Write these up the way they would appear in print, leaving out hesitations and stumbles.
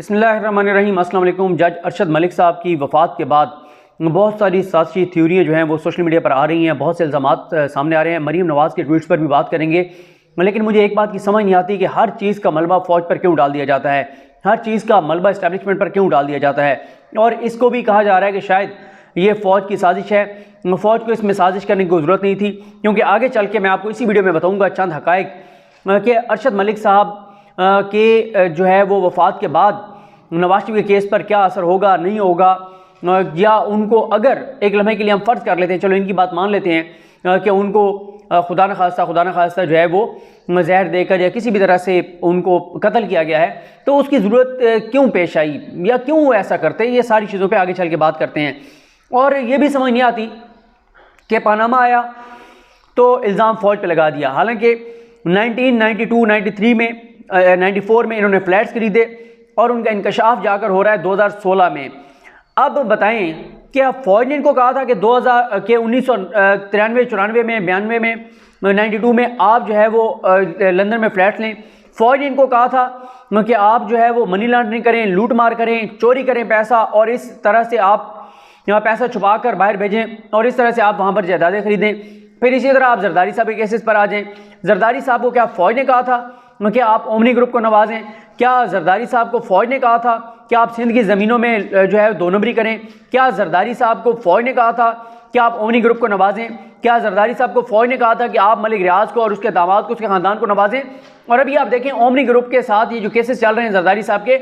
बिस्मिल्लाहिर्रहमानिर्रहीम। अस्सलाम वालेकुम। जज अरशद मलिक साहब की वफ़ात के बाद बहुत सारी साजिशी थ्योरियाँ जो हैं वो सोशल मीडिया पर आ रही हैं, बहुत से इल्ज़ामात सामने आ रहे हैं। मरीम नवाज़ के ट्वीट्स पर भी बात करेंगे, लेकिन मुझे एक बात की समझ नहीं आती कि हर चीज़ का मलबा फ़ौज पर क्यों डाल दिया जाता है, हर चीज़ का मलबा इस्टेब्लिशमेंट पर क्यों डाल दिया जाता है। और इसको भी कहा जा रहा है कि शायद ये फ़ौज की साजिश है, फ़ौज को इसमें साजिश करने की ज़रूरत नहीं थी, क्योंकि आगे चल के मैं आपको इसी वीडियो में बताऊँगा चंद हक़ाइक़ कि अरशद मलिक साहब के जो है वो वफ़ात के बाद नवाज शरीफ के केस पर क्या असर होगा, नहीं होगा, या उनको अगर एक लम्हे के लिए हम फ़र्ज़ कर लेते हैं, चलो इनकी बात मान लेते हैं कि उनको खुदा न खास्ता जो है वो जहर देकर या किसी भी तरह से उनको कत्ल किया गया है, तो उसकी ज़रूरत क्यों पेश आई या क्यों ऐसा करते हैं, ये सारी चीज़ों पे आगे चल के बात करते हैं। और ये भी समझ नहीं आती कि पनामा आया तो इल्ज़ाम फ़ौज पे लगा दिया, हालांकि 1992, 93 में 94 में इन्होंने फ्लैट्स खरीदे और उनका इंकशाफ जाकर हो रहा है 2016 में। अब बताएं क्या फ़ौज ने इनको कहा था कि 1993-94 में, 92 में, 92 में आप जो है वो लंदन में फ्लैट्स लें। फ़ौज ने इनको कहा था कि आप जो है वो मनी लॉन्ड्रिंग करें, लूट मार करें, चोरी करें पैसा, और इस तरह से आप यहाँ पैसा छुपा कर बाहर भेजें और इस तरह से आप वहाँ पर जायदादें खरीदें। फिर इसी तरह आप जरदारी साहब के केसेस पर आ जाएँ। जरदारी साहब को क्या फ़ौज ने कहा था कि आप ओमनी ग्रुप को नवाजें? क्या जरदारी साहब को फ़ौज ने कहा था कि आप सिंध की ज़मीनों में जो है दो नंबरी करें? क्या जरदारी साहब को फ़ौज ने कहा था कि आप ओमनी ग्रुप को नवाजें? क्या जरदारी साहब को फ़ौज ने कहा था कि आप मलिक रियाज को और उसके दामाद को, उसके ख़ानदान को नवाजें? और अभी आप देखें ओमनी ग्रुप के साथ ये जो केसेस चल रहे हैं जरदारी साहब के,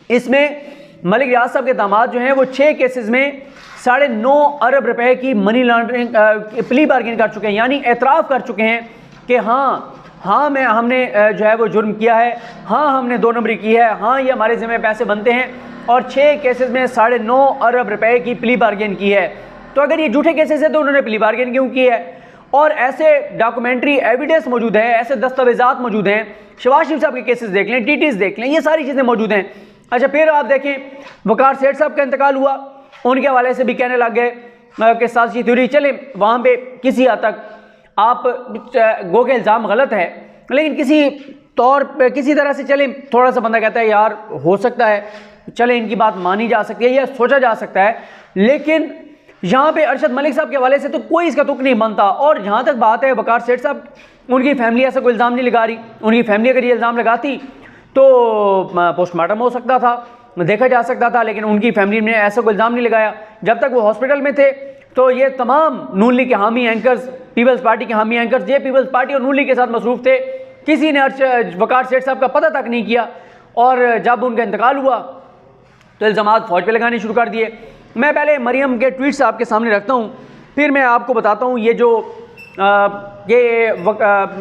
इसमें मलिक रियाज साहब के दामाद जो हैं वो 6 केसेस में 9.5 अरब रुपए की मनी लॉन्ड्रिंग प्ली बार्गेन कर चुके हैं, यानी एतराफ़ कर चुके हैं कि हाँ हमने जो है वो जुर्म किया है, हाँ हमने दो नंबरी की है, हाँ ये हमारे ज़िम्मे पैसे बनते हैं, और 6 केसेस में 9.5 अरब रुपए की प्ली बार्गेन की है। तो अगर ये झूठे केसेस है तो उन्होंने प्ली बार्गेन क्यों की है? और ऐसे डॉक्यूमेंट्री एविडेंस मौजूद है, ऐसे दस्तावेजात मौजूद हैं, शहबाज शरीफ साहब के केसेस देख लें, टीटीज देख लें, ये सारी चीज़ें मौजूद हैं। अच्छा, फिर आप देखें वकार सेठ साहब का इंतकाल हुआ, उनके हवाले से भी कहने लग गए कि साजिशी थ्योरी चले, वहाँ पे किसी हद तक आप गो के इल्ज़ाम गलत है, लेकिन किसी तौर पे किसी तरह से चले, थोड़ा सा बंदा कहता है यार हो सकता है, चले इनकी बात मानी जा सकती है या सोचा जा सकता है। लेकिन यहाँ पे अरशद मलिक साहब के हवाले से तो कोई इसका तुक नहीं बनता। और जहाँ तक बात है वकार सेठ साहब, उनकी फैमिली ऐसा कोई इल्ज़ाम नहीं लगा रही। उनकी फैमिली अगर ये इल्ज़ाम लगाती तो पोस्टमार्टम हो सकता था, देखा जा सकता था, लेकिन उनकी फैमिली ने ऐसा कोई इल्ज़ाम नहीं लगाया। जब तक वो हॉस्पिटल में थे तो ये तमाम नून लीग के हामी एंकर्स, पीपल्स पार्टी के हामी एंकर्स, ये पीपल्स पार्टी और नून लीग के साथ मसरूफ़ थे, किसी ने वकार सेठ साहब का पता तक नहीं किया। और जब उनका इंतकाल हुआ तो इल्ज़ामात फ़ौज पे लगाने शुरू कर दिए। मैं पहले मरियम के ट्वीट्स आपके सामने रखता हूँ, फिर मैं आपको बताता हूँ ये जो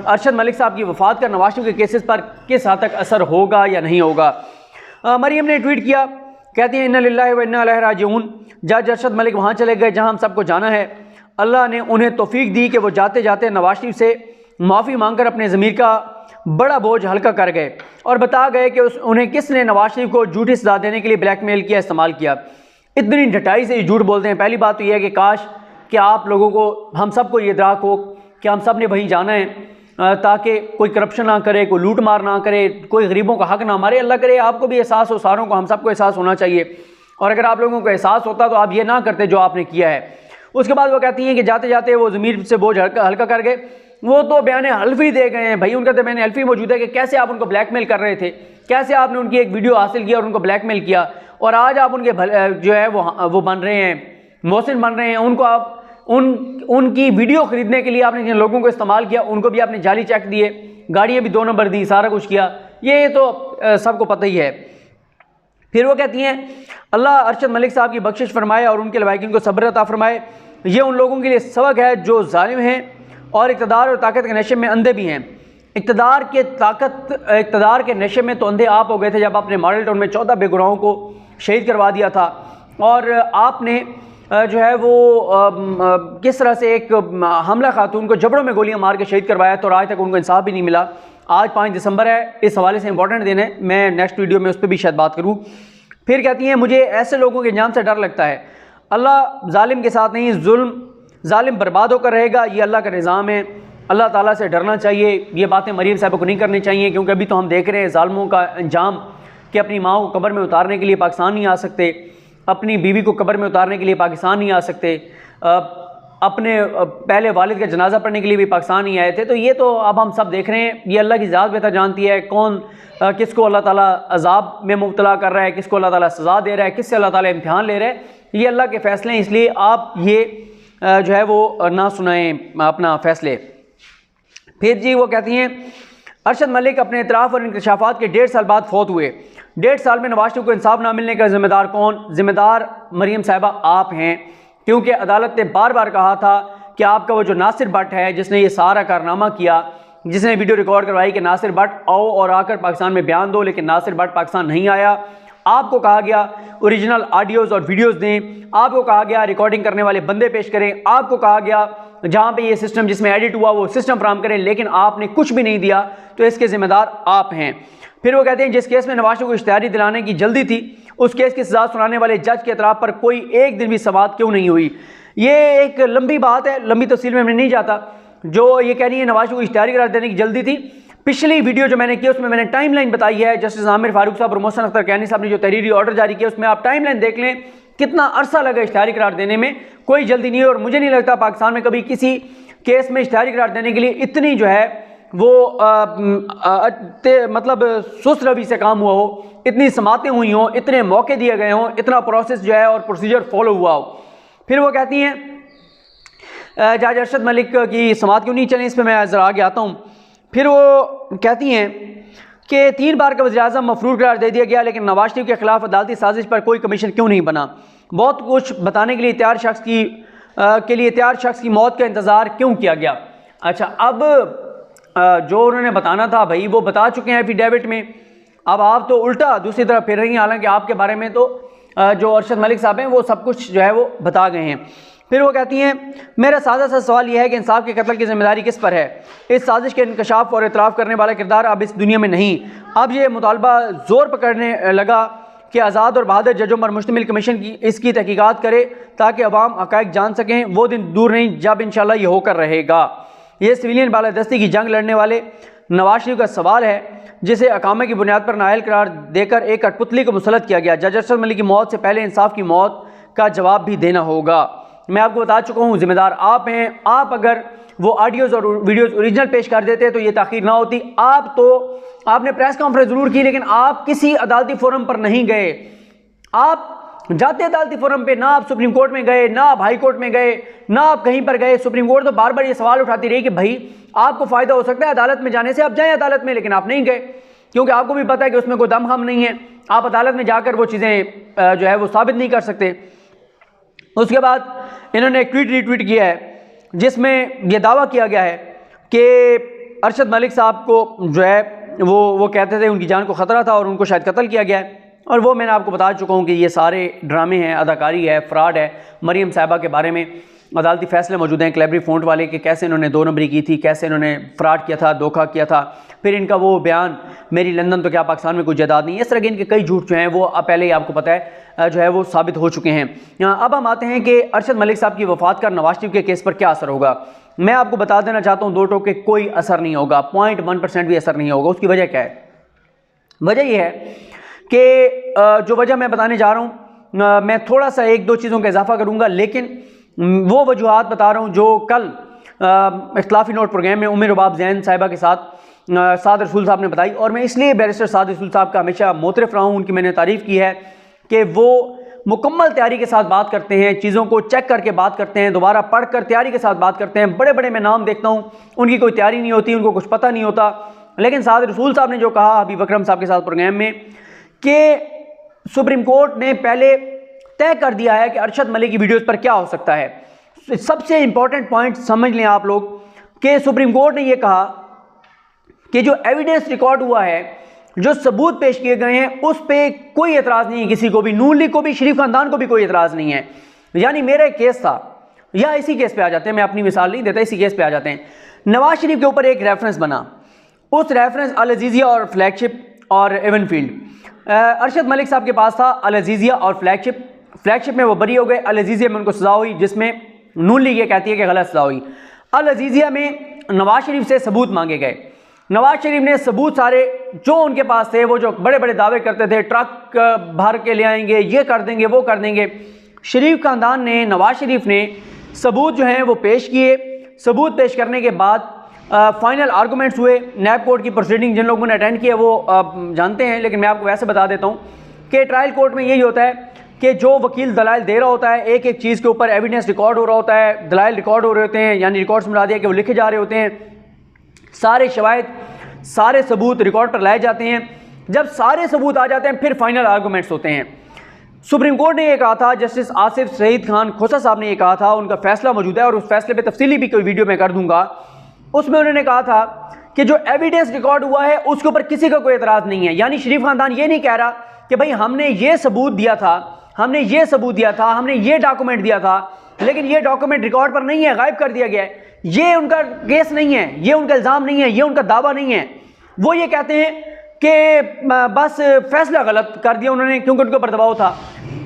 अरशद मलिक साहब की वफ़ात का नवाज शरीफ के केसेस पर किस हद तक असर होगा या नहीं होगा। मरियम ने ट्वीट किया, कहती हैं इन्ना लिल्लाहि व इन्ना इलैहि राजिऊन। जज अरशद मलिक वहाँ चले गए जहाँ हम सबको जाना है। अल्लाह ने उन्हें तौफीक दी कि वो जाते जाते नवाज शरीफ से माफ़ी मांगकर अपने ज़मीर का बड़ा बोझ हल्का कर गए और बता गए कि उन्हें किसने नवाज शरीफ को झूठी सज़ा देने के लिए ब्लैकमेल किया, इस्तेमाल किया। इतनी ढटाई से ये झूठ बोलते हैं। पहली बात तो यह है कि काश कि आप लोगों को, हम सबको ये इदराक हो कि हम सब ने वहीं जाना है, ताकि कोई करप्शन ना करे, कोई लूट मार ना करे, कोई गरीबों का हक ना मारे। अल्लाह करे आपको भी एहसास हो, सारों को, हम सबको एहसास होना चाहिए। और अगर आप लोगों को एहसास होता तो आप ये ना करते जो आपने किया है। उसके बाद वो कहती हैं कि जाते जाते वो ज़मीर से बोझ हल्का कर गए। वो तो बयान हल्फी दे गए हैं भाई, उनका तो बयान हल्फी मौजूद है कि कैसे आप उनको ब्लैकमेल कर रहे थे, कैसे आपने उनकी एक वीडियो हासिल किया और उनको ब्लैकमेल किया, और आज आप उनके जो है वो बन रहे हैं, मोहसिन बन रहे हैं। उनको आप उनकी वीडियो खरीदने के लिए आपने जिन लोगों को इस्तेमाल किया, उनको भी आपने जाली चेक दिए, गाड़ियाँ भी 2 नंबर दी, सारा कुछ किया, ये तो सबको पता ही है। फिर वो कहती हैं अल्लाह अरशद मलिक साहब की बख्शिश फरमाए और उनके लवाकिन को सब्र अता फरमाए। ये उन लोगों के लिए सबक है जो जालिम हैं और इक़्तिदार और ताकत के नशे में अंधे भी हैं। इक़्तिदार के नशे में तो अंधे आप हो गए थे जब आपने मॉडल टाउन में 14 बेगुनाहों को शहीद करवा दिया था, और आपने जो है वो किस तरह से एक हमला खातून को जबड़ों में गोलियां मार के शहीद करवाया, तो आज तक उनको इंसाफ भी नहीं मिला। आज 5 दिसंबर है, इस हवाले से इंपॉर्टेंट दिन है, मैं नेक्स्ट वीडियो में उस पर भी शायद बात करूँ। फिर कहती हैं मुझे ऐसे लोगों के अंजाम से डर लगता है। अल्लाह जालिम के साथ नहीं, जालिम बर्बाद होकर रहेगा, ये अल्लाह का निज़ाम है। अल्लाह ताला से डरना चाहिए। ये बातें मरीम साहब को नहीं करनी चाहिए, क्योंकि अभी तो हम देख रहे हैं जालिमों का अंजाम कि अपनी माँ को कब्र में उतारने के लिए पाकिस्तान नहीं आ सकते, अपनी बीवी को कब्र में उतारने के लिए पाकिस्तान नहीं आ सकते, अपने पहले वालिद का जनाजा पढ़ने के लिए भी पाकिस्तान नहीं आए थे। तो ये तो अब हम सब देख रहे हैं, ये अल्लाह की ज़ात बेहतर जानती है कौन किसको अल्लाह ताला अजाब में मुब्तला कर रहा है, किसको अल्लाह ताला सज़ा दे रहा है, किससे अल्लाह ताला इम्तिहान ले रहा है, ये अल्लाह के फ़ैसले हैं। इसलिए आप ये जो है वो ना सुनाएं अपना फ़ैसले। फिर जी वो कहती हैं अरशद मलिक अपने इतराफ़ और इंकशाफात के 1.5 साल बाद फौत हुए। 1.5 साल में नवाज शरीफ को इंसाफ ना मिलने का ज़िम्मेदार कौन? ज़िम्मेदार मरीम साहिबा आप हैं, क्योंकि अदालत ने बार बार कहा था कि आपका वो जो नासिर भट्ट है जिसने ये सारा कारनामा किया, जिसने वीडियो रिकॉर्ड करवाई कि नासिर भट्ट आओ और आकर पाकिस्तान में बयान दो, लेकिन नासिर भट्ट पाकिस्तान नहीं आया। आपको कहा गया ओरिजिनल ऑडियोज़ और वीडियोज़ दें, आपको कहा गया रिकॉर्डिंग करने वाले बंदे पेश करें, आपको कहा गया जहाँ पे ये सिस्टम जिसमें एडिट हुआ वो सिस्टम फराहम करें, लेकिन आपने कुछ भी नहीं दिया, तो इसके ज़िम्मेदार आप हैं। फिर वो कहते हैं जिस केस में नवाज शरीफ को इश्तिहारी दिलाने की जल्दी थी, उस केस की सज़ा सुनाने वाले जज के एतराफ़ पर कोई एक दिन भी समाअत क्यों नहीं हुई? ये एक लंबी बात है, लंबी तफसील में मैं नहीं जाता। जो ये कह रही है नवाज शरीफ को इश्तिहारी करार देने की जल्दी थी, पिछली वीडियो जो मैंने की उसमें मैंने टाइमलाइन बताई है। जस्टिस आमिर फारूक साहब और मोहसिन अख्तर कैनी साहब ने जो तहरीरी ऑर्डर जारी किया उसमें आप टाइमलाइन देख लें, कितना अरसा लगा इश्तिहारी करार देने में, कोई जल्दी नहीं है। और मुझे नहीं लगता पाकिस्तान में कभी किसी केस में इश्तिहारी करार देने के लिए इतनी जो है वो मतलब सुस्त रवि से काम हुआ हो, इतनी समातें हुई हों, इतने मौके दिए गए हों, इतना प्रोसेस जो है और प्रोसीजर फॉलो हुआ हो। फिर वो कहती हैं जज अरशद मलिक की समात क्यों नहीं चली, इस पर मैं ज़रा आगे आता हूँ। फिर वो कहती हैं कि 3 बार का वज़ीर-ए-आज़म मफरूर करार दे दिया गया, लेकिन नवाज शरीफ के खिलाफ अदालती साजिश पर कोई कमीशन क्यों नहीं बना? बहुत कुछ बताने के लिए तैयार शख्स की मौत का इंतज़ार क्यों किया गया? अच्छा, अब जो उन्होंने बताना था भाई वो बता चुके हैं एफिडेविट में, अब आप तो उल्टा दूसरी तरफ फिर रही हैं, हालांकि आपके बारे में तो जो अरशद मलिक साहब हैं वो सब कुछ जो है वो बता गए हैं। फिर वो कहती हैं मेरा सादा सा सवाल यह है कि इंसाफ के कत्ल की जिम्मेदारी किस पर है? इस साजिश के इंकशाफ और इतराफ़ करने वाला किरदार अब इस दुनिया में नहीं। अब ये मुतालबा ज़ोर पकड़ने लगा कि आज़ाद और बहादुर जजों पर मुश्तमिल कमीशन की इसकी तहकीकात करे ताकि अवाम हक़ाइक़ जान सकें। वो दिन दूर नहीं जब इंशाअल्लाह ये होकर रहेगा। ये सिविलियन बालादस्ती की जंग लड़ने वाले नवाज शरीफ का सवाल है, जिसे अकामे की बुनियाद पर नाअहल करार देकर एक कठपुतली को मुसल्लत किया गया। जज अरशद मलिक की मौत से पहले इंसाफ की मौत का जवाब भी देना होगा। मैं आपको बता चुका हूँ ज़िम्मेदार आप हैं। आप अगर वो ऑडियोज़ और वीडियोज़ ओरिजिनल पेश कर देते तो ये ताख़ीर ना होती। आपने प्रेस कॉन्फ्रेंस ज़रूर की, लेकिन आप किसी अदालती फोरम पर नहीं गए। आप जाते अदालती फोरम पे, ना आप सुप्रीम कोर्ट में गए, ना आप हाई कोर्ट में गए, ना आप कहीं पर गए। सुप्रीम कोर्ट तो बार बार ये सवाल उठाती रही कि भाई आपको फ़ायदा हो सकता है अदालत में जाने से, आप जाएँ अदालत में, लेकिन आप नहीं गए क्योंकि आपको भी पता है कि उसमें कोई दम खम नहीं है। आप अदालत में जाकर वो चीज़ें जो है वो साबित नहीं कर सकते। उसके बाद इन्होंने एक ट्वीट रीट्वीट किया है जिसमें यह दावा किया गया है कि अरशद मलिक साहब को जो है वो कहते थे उनकी जान को ख़तरा था और उनको शायद कत्ल किया गया है। और वो मैंने आपको बता चुका हूँ कि ये सारे ड्रामे हैं, अदाकारी है, फ्रॉड है। मरीम साहिबा के बारे में अदालती फ़ैसले मौजूद हैं क्लेबरी फ़ॉन्ट वाले कि कैसे इन्होंने 2 नंबरी की थी, कैसे इन्होंने फ्रॉड किया था, धोखा किया था। फिर इनका वो बयान मेरी लंदन तो क्या पाकिस्तान में कोई जायदाद नहीं, इस तरह के इनके कई झूठ जो हैं वो पहले ही आपको पता है जो है वो साबित हो चुके हैं। अब हम आते हैं कि अरशद मलिक साहब की वफ़ात का नवाज शरीफ के केस पर क्या असर होगा। मैं आपको बता देना चाहता हूँ 2 टोके कोई असर नहीं होगा, 0.1% भी असर नहीं होगा। उसकी वजह क्या है? वजह यह है कि जो वजह मैं बताने जा रहा हूँ मैं थोड़ा सा 1-2 चीज़ों का इजाफा करूँगा, लेकिन वो वजूहात बता रहा हूँ जो कल इख्तिलाफी नोट प्रोग्राम में उमर रुबाब जैन साहिबा के साथ साद रसूल साहब ने बताई। और मैं इसलिए बैरिस्टर साद रसूल साहब का हमेशा मोतरफ रहा हूँ, उनकी मैंने तारीफ़ की है कि वो मुकम्मल तैयारी के साथ बात करते हैं, चीज़ों को चेक करके बात करते हैं, दोबारा पढ़ कर तैयारी के साथ बात करते हैं। बड़े बड़े मैं नाम देखता हूँ उनकी कोई तैयारी नहीं होती, उनको कुछ पता नहीं होता। लेकिन साद रसूल साहब ने जो कहा हबीब अकरम साहब के साथ प्रोग्राम में कि सुप्रीम कोर्ट ने पहले तय कर दिया है कि अरशद मलिक की वीडियोज़ पर क्या हो सकता है। सबसे इंपॉर्टेंट पॉइंट समझ लें आप लोग कि सुप्रीम कोर्ट ने यह कहा कि जो एविडेंस रिकॉर्ड हुआ है, जो सबूत पेश किए गए हैं, उस पर कोई एतराज़ नहीं है किसी को भी, नून लीग को भी, शरीफ खानदान को भी कोई एतराज़ नहीं है। यानी मेरा एक केस था, या इसी केस पे आ जाते हैं, मैं अपनी मिसाल नहीं देता, इसी केस पे आ जाते हैं। नवाज शरीफ के ऊपर एक रेफरेंस बना, उस रेफरेंस अल अजीज़िया और फ्लैगशिप और एवनफील्ड। अरशद मलिक साहब के पास था अल अजीज़िया और फ्लैगशिप में वो बरी हो गए, अल अजीज़िया में उनको सज़ा हुई जिसमें नून लीग ये कहती है कि गलत सज़ा हुई। अल अजीज़िया में नवाज शरीफ से सबूत मांगे गए, नवाज शरीफ ने सबूत सारे जो उनके पास थे, वो जो बड़े बड़े दावे करते थे, ट्रक भर के ले आएंगे, ये कर देंगे, वो कर देंगे, शरीफ खानदान ने, नवाज शरीफ ने सबूत जो हैं वो पेश किए। सबूत पेश करने के बाद फाइनल आर्गूमेंट्स हुए। नैब कोर्ट की प्रोसीडिंग जिन लोगों ने अटेंड किया वो जानते हैं, लेकिन मैं आपको वैसे बता देता हूँ कि ट्रायल कोर्ट में यही होता है कि जो वकील दलाइल दे रहा होता है, एक एक चीज़ के ऊपर एविडेंस रिकॉर्ड हो रहा होता है, दलाइल रिकॉर्ड हो रहे होते हैं, यानी रिकॉर्ड्स में ला दिया कि वो लिखे जा रहे होते हैं, सारे शवाहिद, सारे सबूत रिकॉर्ड पर लाए जाते हैं। जब सारे सबूत आ जाते हैं फिर फाइनल आर्गूमेंट्स होते हैं। सुप्रीम कोर्ट ने ये कहा था, जस्टिस आसिफ सईद खान खोसा साहब ने ये कहा था, उनका फैसला मौजूद है और उस फैसले पे तफसीली भी कोई वीडियो में कर दूंगा। उसमें उन्होंने कहा था कि जो एविडेंस रिकॉर्ड हुआ है उसके ऊपर किसी का कोई एतराज़ नहीं है। यानी शरीफ खानदान ये नहीं कह रहा कि भाई हमने ये सबूत दिया था, हमने ये सबूत दिया था, हमने ये डॉक्यूमेंट दिया था, लेकिन ये डॉक्यूमेंट रिकॉर्ड पर नहीं है, गायब कर दिया गया है। ये उनका केस नहीं है, ये उनका इल्ज़ाम नहीं है, ये उनका दावा नहीं है। वो ये कहते हैं कि बस फैसला गलत कर दिया उन्होंने क्योंकि उनके ऊपर दबाव था।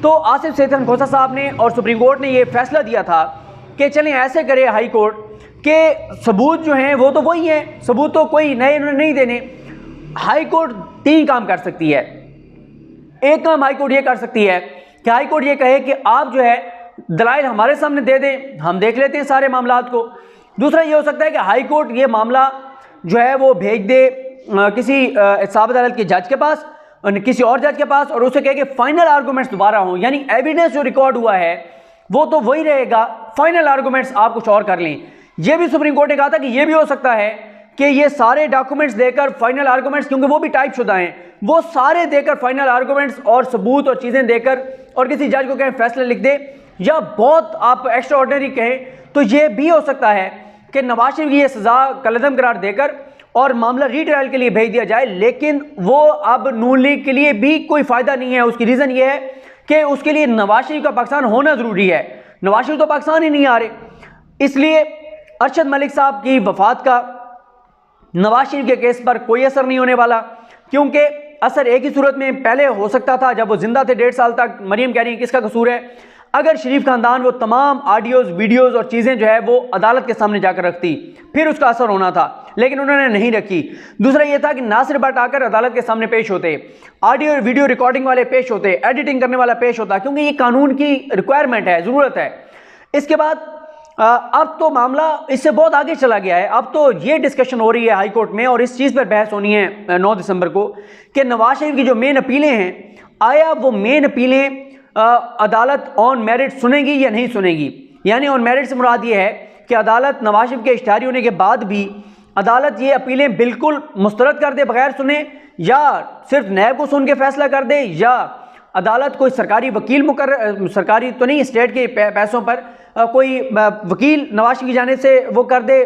तो आसिफ सईद खान खोसा साहब ने और सुप्रीम कोर्ट ने ये फैसला दिया था कि चलें ऐसे करे हाई कोर्ट के सबूत जो हैं वो तो वही हैं, सबूत तो कोई नए उन्होंने नहीं देने। हाई कोर्ट 3 काम कर सकती है। एक काम हाई कोर्ट ये कर सकती है कि हाई कोर्ट ये कहे कि आप जो है दलाइल हमारे सामने दे दें, हम देख लेते हैं सारे मामलात को। दूसरा ये हो सकता है कि हाई कोर्ट ये मामला जो है वो भेज दे किसी इंसाफ अदालत के जज के पास, किसी और जज के पास, और उसे कहे कि फाइनल आर्गूमेंट्स दोबारा हों, यानी एविडेंस जो रिकॉर्ड हुआ है वो तो वही रहेगा, फाइनल आर्गूमेंट्स आप कुछ और कर लें। ये भी सुप्रीम कोर्ट ने कहा था कि ये भी हो सकता है कि ये सारे डॉक्यूमेंट्स देकर फाइनल आर्गूमेंट्स, क्योंकि वो भी टाइप शुदा हैं, वो सारे देकर फाइनल आर्गूमेंट्स और सबूत और चीज़ें देकर और किसी जज को कहें फैसला लिख दे, या बहुत आप एक्स्ट्रा ऑर्डिनरी कहें तो ये भी हो सकता है कि नवाज शरीफ की ये सज़ा कलअदम करार देकर और मामला रीट्रायल के लिए भेज दिया जाए। लेकिन वो अब नून लीग के लिए भी कोई फ़ायदा नहीं है। उसकी रीज़न ये है कि उसके लिए नवाज शरीफ का पाकिस्तान होना ज़रूरी है। नवाज शरीफ तो पाकिस्तान ही नहीं आ रहे, इसलिए अरशद मलिक साहब की वफ़ात का नवाज शरीफ के केस पर कोई असर नहीं होने वाला, क्योंकि असर एक ही सूरत में पहले हो सकता था जब वो जिंदा थे 1.5 साल तक। मरीम कह रही है किसका कसूर है, अगर शरीफ खानदान वो तमाम ऑडियोज़, वीडियोज़ और चीज़ें जो है वो अदालत के सामने जाकर रखती, फिर उसका असर होना था, लेकिन उन्होंने नहीं रखी। दूसरा ये था कि नासिर भट्ट आकर अदालत के सामने पेश होते, ऑडियो और वीडियो रिकॉर्डिंग वाले पेश होते, एडिटिंग करने वाला पेश होता, क्योंकि ये कानून की रिक्वायरमेंट है, ज़रूरत है। इसके बाद अब तो मामला इससे बहुत आगे चला गया है। अब तो ये डिस्कशन हो रही है हाई कोर्ट में और इस चीज़ पर बहस होनी है 9 दिसंबर को कि नवाज शरीफ की जो मेन अपीलें हैं, आया वो मेन अपीलें अदालत ऑन मेरिट सुनेगी या नहीं सुनेगी। यानी ऑन मेरिट से मुराद ये है कि अदालत नवाज शरीफ के इश्तिहारी होने के बाद भी अदालत ये अपीलें बिल्कुल मुस्तरद कर दे बगैर सुने, या सिर्फ नैब को सुन के फैसला कर दे, या अदालत कोई सरकारी वकील मुकर्रर, सरकारी तो नहीं, स्टेट के पैसों पर कोई वकील नवाज शरीफ की जाने से वो कर दे,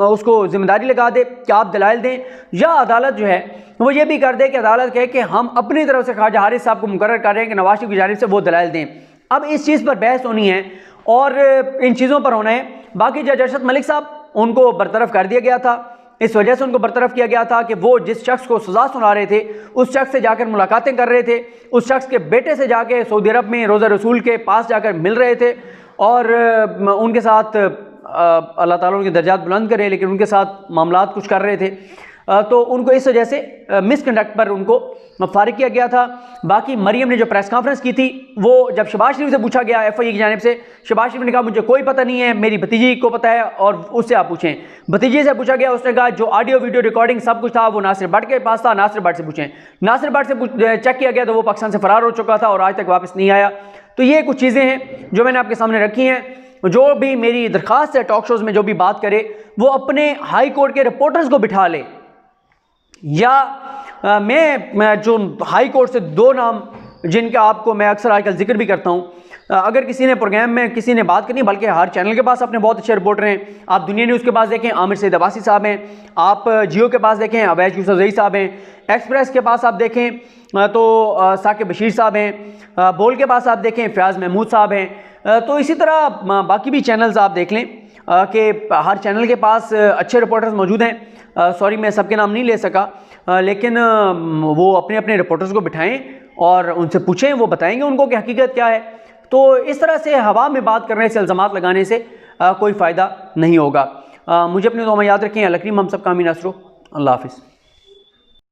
उसको जिम्मेदारी लगा दे कि आप दलाइल दें, या अदालत जो है वो ये भी कर दे कि अदालत कहे कि हम अपनी तरफ से ख्वाजा हारिस साहब को मुकर्रर कर रहे हैं कि नवाज शरीफ की जाने से वो दलाइल दें। अब इस चीज़ पर बहस होनी है और इन चीज़ों पर होना है। बाकी जज अरशद मलिक साहब, उनको बरतरफ कर दिया गया था। इस वजह से उनको बरतरफ किया गया था कि वो जिस शख्स को सज़ा सुना रहे थे उस शख्स से जाकर मुलाकातें कर रहे थे, उस शख्स के बेटे से जाके सऊदी अरब में रोज़ा रसूल के पास जाकर मिल रहे थे और उनके साथ अल्लाह ताला उनके दर्जात बुलंद करे, लेकिन उनके साथ मामलात कुछ कर रहे थे, तो उनको इस वजह से मिसकंडक्ट पर उनको फारिग किया गया था। बाकी मरियम ने जो प्रेस कॉन्फ्रेंस की थी, वो जब शहबाज शरीफ से पूछा गया FIA की जानिब से, शहबाज शरीफ ने कहा मुझे कोई पता नहीं है, मेरी भतीजी को पता है और उससे आप पूछें। भतीजी से पूछा गया, उसने कहा जो ऑडियो वीडियो रिकॉर्डिंग सब कुछ था वो नासिर भट्ट के पास था, नासिर भट्ट से पूछें। नासिर भट्ट से चेक किया गया तो वो पाकिस्तान से फरार हो चुका था और आज तक वापस नहीं आया। तो ये कुछ चीज़ें हैं जो मैंने आपके सामने रखी हैं। जो भी मेरी दरख्वास्त है टॉक शोज़ में जो भी बात करे वो अपने हाई कोर्ट के रिपोर्टर्स को बिठा ले, या मैं जो हाई कोर्ट से 2 नाम जिनका आपको मैं अक्सर आजकल जिक्र भी करता हूँ, अगर किसी ने प्रोग्राम में किसी ने बात करनी, बल्कि हर चैनल के पास अपने बहुत अच्छे रिपोर्टर हैं। आप दुनिया न्यूज़ के पास देखें आमिर सईद अब्बासी साहब हैं, आप जियो के पास देखें अवैज यूसुफजई साहब हैं, एक्सप्रेस के पास आप देखें तो साकिब बशीर साहब हैं, बोल के पास आप देखें फयाज़ महमूद साहब हैं। तो इसी तरह बाकी भी चैनल्स आप देख लें कि हर चैनल के पास अच्छे रिपोर्टर्स मौजूद हैं। सॉरी मैं सबके नाम नहीं ले सका, लेकिन वो अपने अपने रिपोर्टर्स को बिठाएं और उनसे पूछें, वो बताएंगे उनको कि हकीकत क्या है। तो इस तरह से हवा में बात करने से, इल्ज़ामात लगाने से कोई फ़ायदा नहीं होगा। मुझे अपनी दुआ में याद रखें। अल्लाह करीम हम सब का आमीन। अल्लाह हाफिज़।